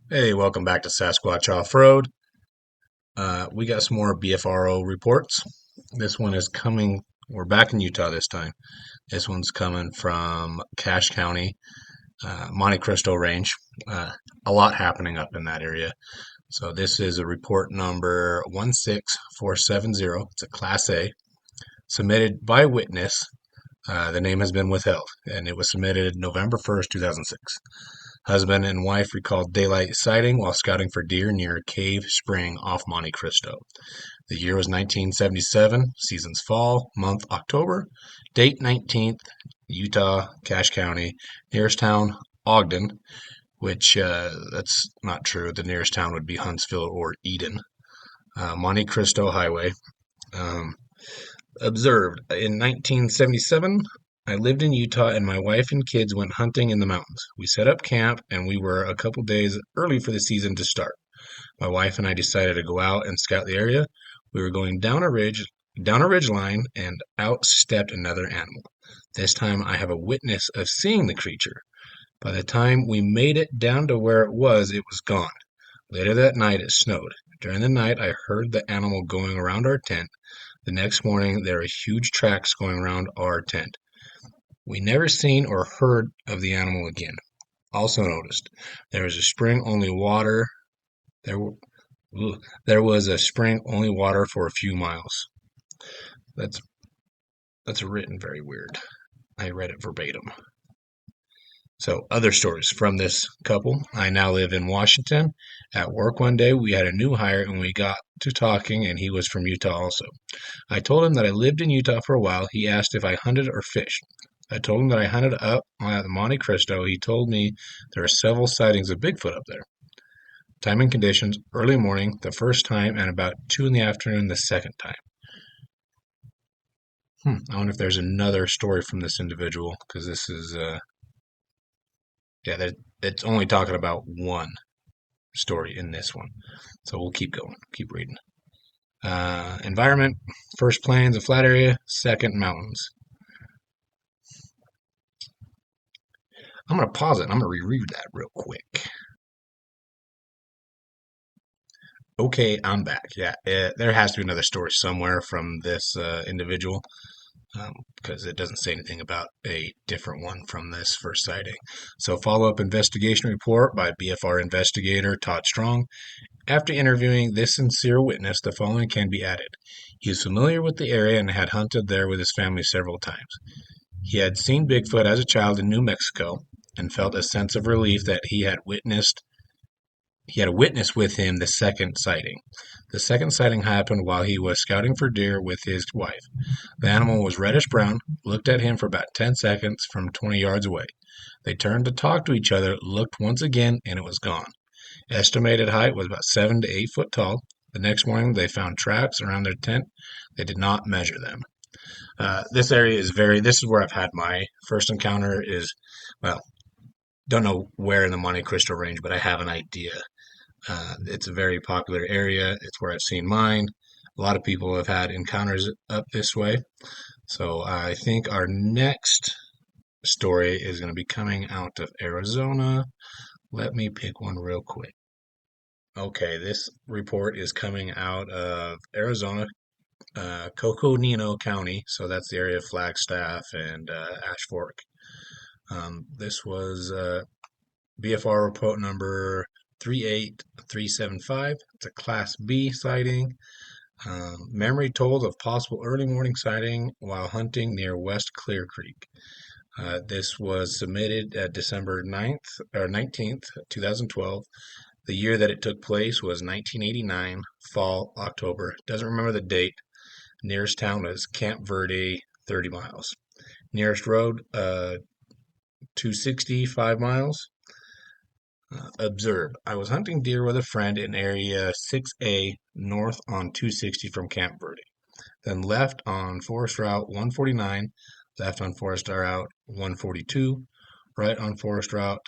Hey, welcome back to Sasquatch Off-Road. We got some more BFRO reports. This one is coming, we're back in Utah this time. This one's coming from Cache County, Monte Cristo Range. Uh, a lot happening up in that area. So this is a report number 16470. It's a Class A, submitted by witness. The name has been withheld, and it was submitted November 1st, 2006. Husband and wife recalled daylight sighting while scouting for deer near Cave Spring off Monte Cristo. The year was 1977, seasons fall, month October, date 19th, Utah, Cache County, nearest town, Ogden, which that's not true. The nearest town would be Huntsville or Eden. Monte Cristo Highway. Um, Observed in 1977, I lived in Utah and my wife and kids went hunting in the mountains. We set up camp and we were a couple days early for the season to start. My wife and I decided to go out and scout the area. We were going down a ridge line, and out stepped another animal. This time I have a witness of seeing the creature. By the time we made it down to where it was gone. Later that night it snowed. During the night I heard the animal going around our tent. The next morning there were huge tracks going around our tent. We never seen or heard of the animal again. Also noticed there was a spring only water. There, there was a spring only water for a few miles. That's that's written very weird. I read it verbatim. So, other stories from this couple. I now live in Washington. At work one day, we had a new hire and we got to talking, and he was from Utah also. I told him that I lived in Utah for a while. He asked if I hunted or fished. I told him that I hunted up at the Monte Cristo. He told me there are several sightings of Bigfoot up there. Time and conditions early morning, the first time, and about 2 in the afternoon, the second time. I wonder if there's another story from this individual because this is, it's only talking about one story in this one. So we'll keep going, keep reading. Environment, first plains, a flat area, second mountains. I'm going to pause it and I'm going to reread that real quick. Okay, I'm back. Yeah, there has to be another story somewhere from this individual because it doesn't say anything about a different one from this first sighting. So, follow up investigation report by BFR investigator Todd Strong. After interviewing this sincere witness, the following can be added. He is familiar with the area and had hunted there with his family several times. He had seen Bigfoot as a child in New Mexico and felt a sense of relief that he had a witness with him the second sighting. The second sighting happened while he was scouting for deer with his wife. The animal was reddish brown, looked at him for about 10 seconds from 20 yards away. They turned to talk to each other, looked once again, and it was gone. Estimated height was about 7 to 8 foot tall. The next morning, they found tracks around their tent. They did not measure them. This area is this is where I've had my first encounter well, don't know where in the Monte Cristo range, but I have an idea. It's a very popular area. It's where I've seen mine. A lot of people have had encounters up this way. So I think our next story is going to be coming out of Arizona. Let me pick one real quick. Okay, this report is coming out of Arizona, Coconino County. So that's the area of Flagstaff and Ash Fork. This was BFR report number 38375. It's a Class B sighting. Memory told of possible early morning sighting while hunting near West Clear Creek. This was submitted December 9th or 19th, 2012. The year that it took place was 1989, fall, October. Doesn't remember the date. Nearest town was Camp Verde, 30 miles. Nearest road, 260, 5 miles. Observe. I was hunting deer with a friend in area 6A north on 260 from Camp Verde. Then left on Forest Route 149, left on Forest Route 142, right on Forest Route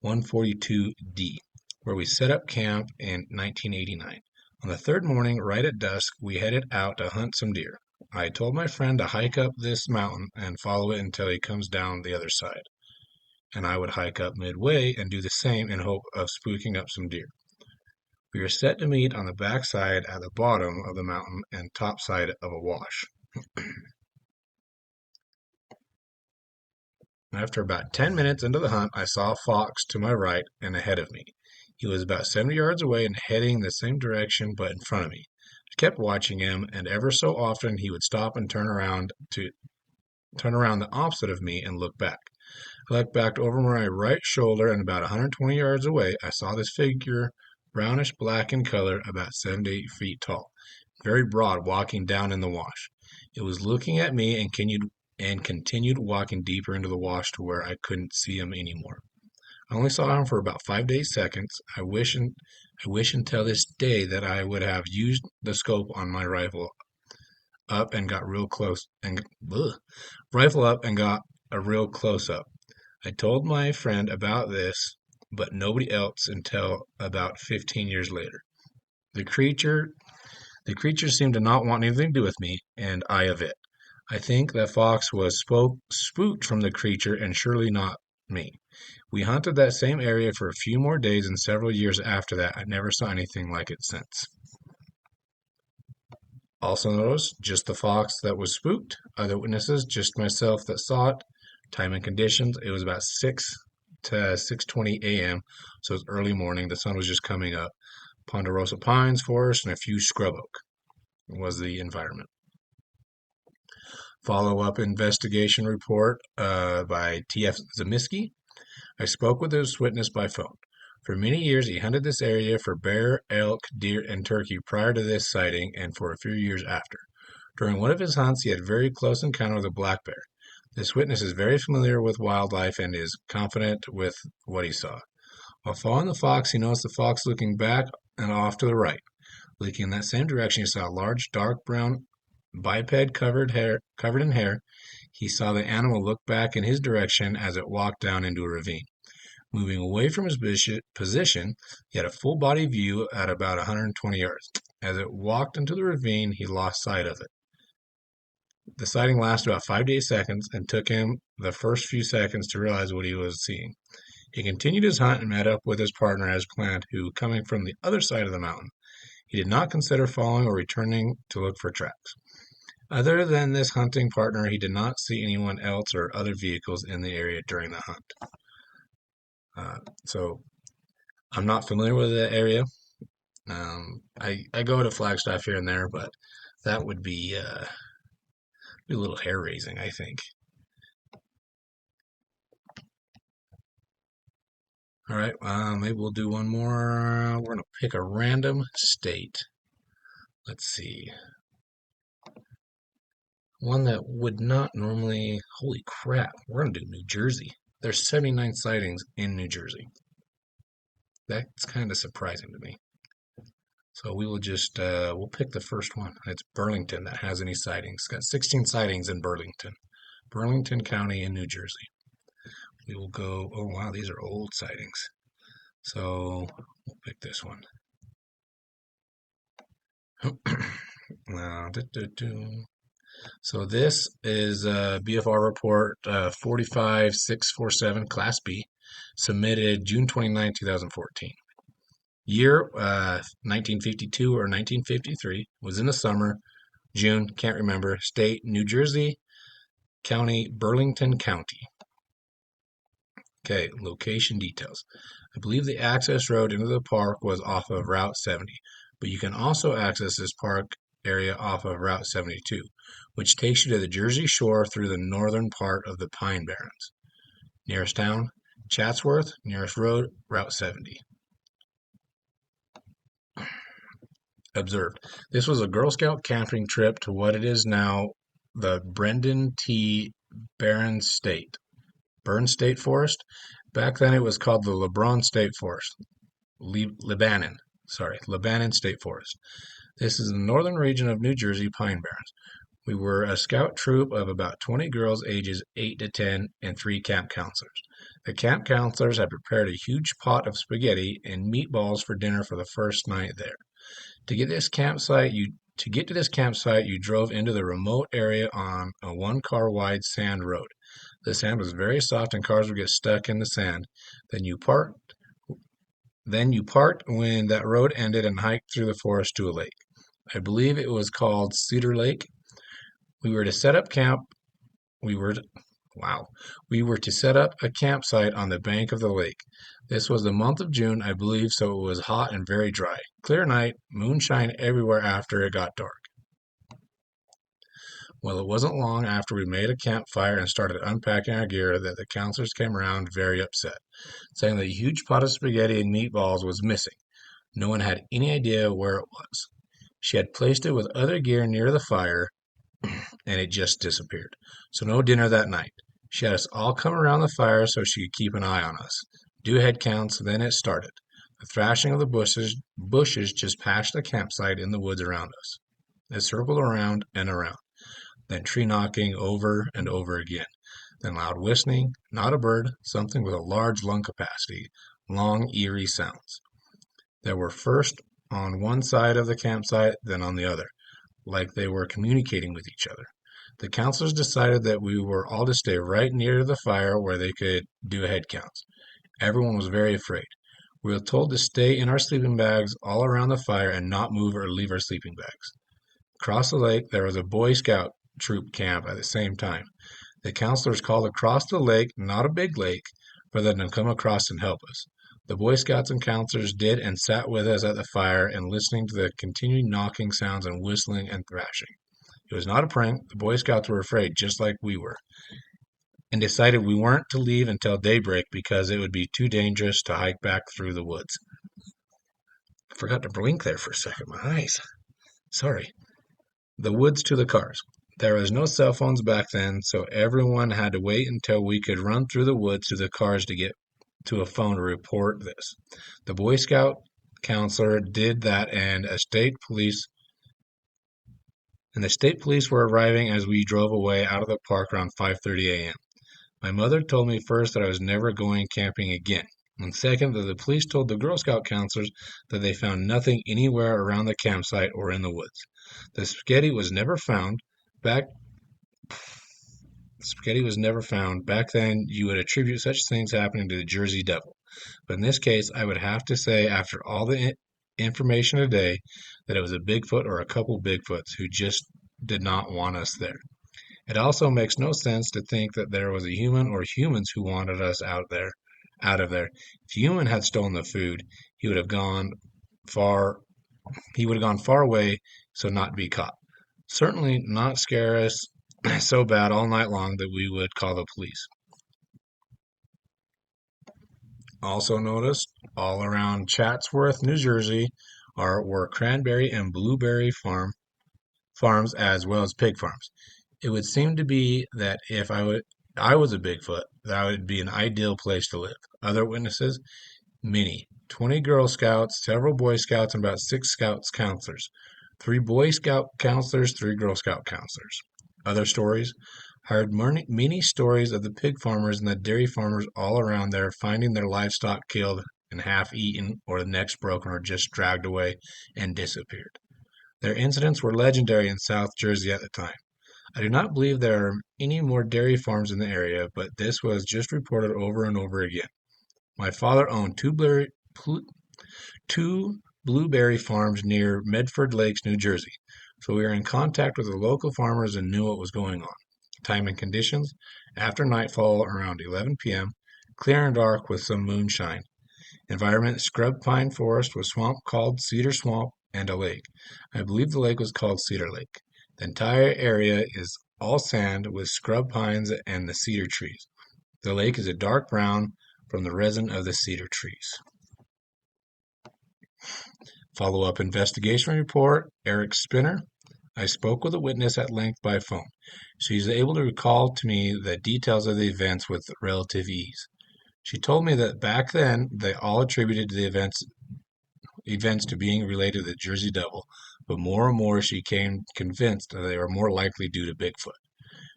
142D, where we set up camp in 1989. On the third morning, right at dusk, we headed out to hunt some deer. I told my friend to hike up this mountain and follow it until he comes down the other side. and I would hike up midway and do the same in hope of spooking up some deer. We were set to meet on the back side at the bottom of the mountain and top side of a wash. After about 10 minutes into the hunt, I saw a fox to my right and ahead of me. He was about 70 yards away and heading the same direction but in front of me. I kept watching him, and ever so often he would stop and turn around the opposite of me and look back. I looked back over my right shoulder, and about 120 yards away, I saw this figure, brownish black in color, about 7 to 8 feet tall, very broad, walking down in the wash. It was looking at me and continued walking deeper into the wash to where I couldn't see him anymore. I only saw him for about 5 to 8 seconds. I wish until this day that I would have used the scope on my rifle up and got real close and rifle up and got a real close up. I told my friend about this, but nobody else until about 15 years later. The creature the creature seemed to not want anything to do with me, and I of it. I think that fox was spooked from the creature and surely not me. We hunted that same area for a few more days, and several years after that, I never saw anything like it since. Also noticed just the fox that was spooked. Other witnesses, just myself that saw it. Time and conditions, it was about 6 to 6:20 a.m., so it's early morning. The sun was just coming up. Ponderosa pines, forest, and a few scrub oak was the environment. Follow-up investigation report by T.F. Zamiski. I spoke with this witness by phone. For many years, he hunted this area for bear, elk, deer, and turkey prior to this sighting and for a few years after. During one of his hunts, he had a very close encounter with a black bear. This witness is very familiar with wildlife and is confident with what he saw. While following the fox, he noticed the fox looking back and off to the right. Looking in that same direction, he saw a large, dark brown biped covered in hair. He saw the animal look back in his direction as it walked down into a ravine. Moving away from his position, he had a full body view at about 120 yards. As it walked into the ravine, he lost sight of it. The sighting lasted about 5 to 8 seconds and took him the first few seconds to realize what he was seeing. He continued his hunt and met up with his partner as planned, who, coming from the other side of the mountain, he did not consider following or returning to look for tracks. Other than this hunting partner, he did not see anyone else or other vehicles in the area during the hunt. So I'm not familiar with the area. I go to Flagstaff here and there, but that would be a little hair raising, I think. All right, maybe we'll do one more. We're going to pick a random state. Let's see. One that would not normally. Holy crap, we're going to do New Jersey. There's 79 sightings in New Jersey. That's kind of surprising to me. So we will just, we'll pick the first one. It's Burlington that has any sightings. It's got 16 sightings in Burlington County in New Jersey. We will go, oh wow, these are old sightings. So we'll pick this one. So this is BFR report 45647 Class B, submitted June 29, 2014. Year 1952 or 1953, was in the summer, June, can't remember. State, New Jersey. County, Burlington County. Okay, location details. I believe the access road into the park was off of Route 70, but you can also access this park area off of Route 72, which takes you to the Jersey Shore through the northern part of the Pine Barrens. Nearest town, Chatsworth. Nearest road, Route 70. Observed. This was a Girl Scout camping trip to what it is now the Brendan T. Barron State. Burn State Forest. Back then it was called the Lebanon State Forest. Lebanon State Forest. This is the northern region of New Jersey Pine Barrens. We were a scout troop of about 20 girls ages 8 to 10 and 3 camp counselors. The camp counselors had prepared a huge pot of spaghetti and meatballs for dinner for the first night there. To get to this campsite, you drove into the remote area on a one-car wide sand road. The sand was very soft and cars would get stuck in the sand. Then you parked. Then you parked when that road ended and hiked through the forest to a lake. I believe it was called Cedar Lake. We were to set up camp. We were to, wow. We were to set up a campsite on the bank of the lake. This was the month of June, I believe, so it was hot and very dry. Clear night, moonshine everywhere after it got dark. Well, it wasn't long after we made a campfire and started unpacking our gear that the counselors came around very upset, saying that a huge pot of spaghetti and meatballs was missing. No one had any idea where it was. She had placed it with other gear near the fire, and it just disappeared. So no dinner that night. She had us all come around the fire so she could keep an eye on us. Do head counts, then it started. The thrashing of the bushes just past the campsite in the woods around us. It circled around and around, then tree knocking over and over again. Then loud whistling, not a bird, something with a large lung capacity, long, eerie sounds. They were first on one side of the campsite, then on the other, like they were communicating with each other. The counselors decided that we were all to stay right near the fire where they could do head counts. Everyone was very afraid. We were told to stay in our sleeping bags all around the fire and not move or leave our sleeping bags. Across the lake, there was a Boy Scout troop camp at the same time. The counselors called across the lake, not a big lake, for them to come across and help us. The Boy Scouts and counselors did and sat with us at the fire and listening to the continuing knocking sounds and whistling and thrashing. It was not a prank. The Boy Scouts were afraid, just like we were, and decided we weren't to leave until daybreak because it would be too dangerous to hike back through the woods. I forgot to blink there for a second. My eyes. Sorry. The woods to the cars. There was no cell phones back then, so everyone had to wait until we could run through the woods to the cars to get to a phone to report this. The Boy Scout counselor did that, and the state police were arriving as we drove away out of the park around 5:30 a.m. My mother told me first that I was never going camping again, and second that the police told the Girl Scout counselors that they found nothing anywhere around the campsite or in the woods. The spaghetti was never found. Back Spaghetti was never found. Back then, you would attribute such things happening to the Jersey Devil. But in this case, I would have to say, after all the information today, that it was a Bigfoot or a couple Bigfoots who just did not want us there. It also makes no sense to think that there was a human or humans who wanted us out of there. If a human had stolen the food, he would have gone far. He would have gone far away, so not to be caught. Certainly not scare us so bad all night long that we would call the police. Also noticed all around Chatsworth, New Jersey, were cranberry and blueberry farms as well as pig farms. It would seem to be that if I was a Bigfoot, that would be an ideal place to live. Other witnesses, many. 20 Girl Scouts, several Boy Scouts, and about 6 Scouts counselors. 3 Boy Scout counselors, 3 Girl Scout counselors. Other stories, heard many stories of the pig farmers and the dairy farmers all around there finding their livestock killed and half eaten or the necks broken or just dragged away and disappeared. Their incidents were legendary in South Jersey at the time. I do not believe there are any more dairy farms in the area, but this was just reported over and over again. My father owned two blueberry farms near Medford Lakes, New Jersey, so we were in contact with the local farmers and knew what was going on. Time and conditions, after nightfall around 11 p.m., clear and dark with some moonshine. Environment, scrub pine forest with swamp called Cedar Swamp and a lake. I believe the lake was called Cedar Lake. The entire area is all sand with scrub pines and the cedar trees. The lake is a dark brown from the resin of the cedar trees. Follow-up investigation report, Eric Spinner. I spoke with a witness at length by phone. She is able to recall to me the details of the events with relative ease. She told me that back then they all attributed the events to being related to the Jersey Devil, but more and more she came convinced that they were more likely due to Bigfoot.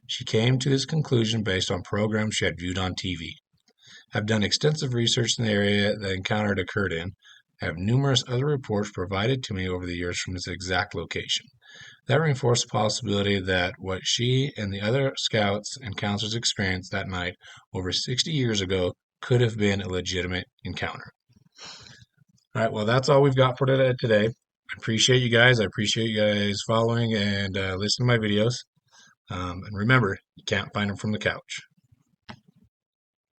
She came to this conclusion based on programs she had viewed on TV. I've done extensive research in the area the encounter occurred in, I have numerous other reports provided to me over the years from this exact location. That reinforced the possibility that what she and the other scouts and counselors experienced that night over 60 years ago could have been a legitimate encounter. All right, well, that's all we've got for today. I appreciate you guys. I appreciate you guys following and listening to my videos. And remember, you can't find them from the couch.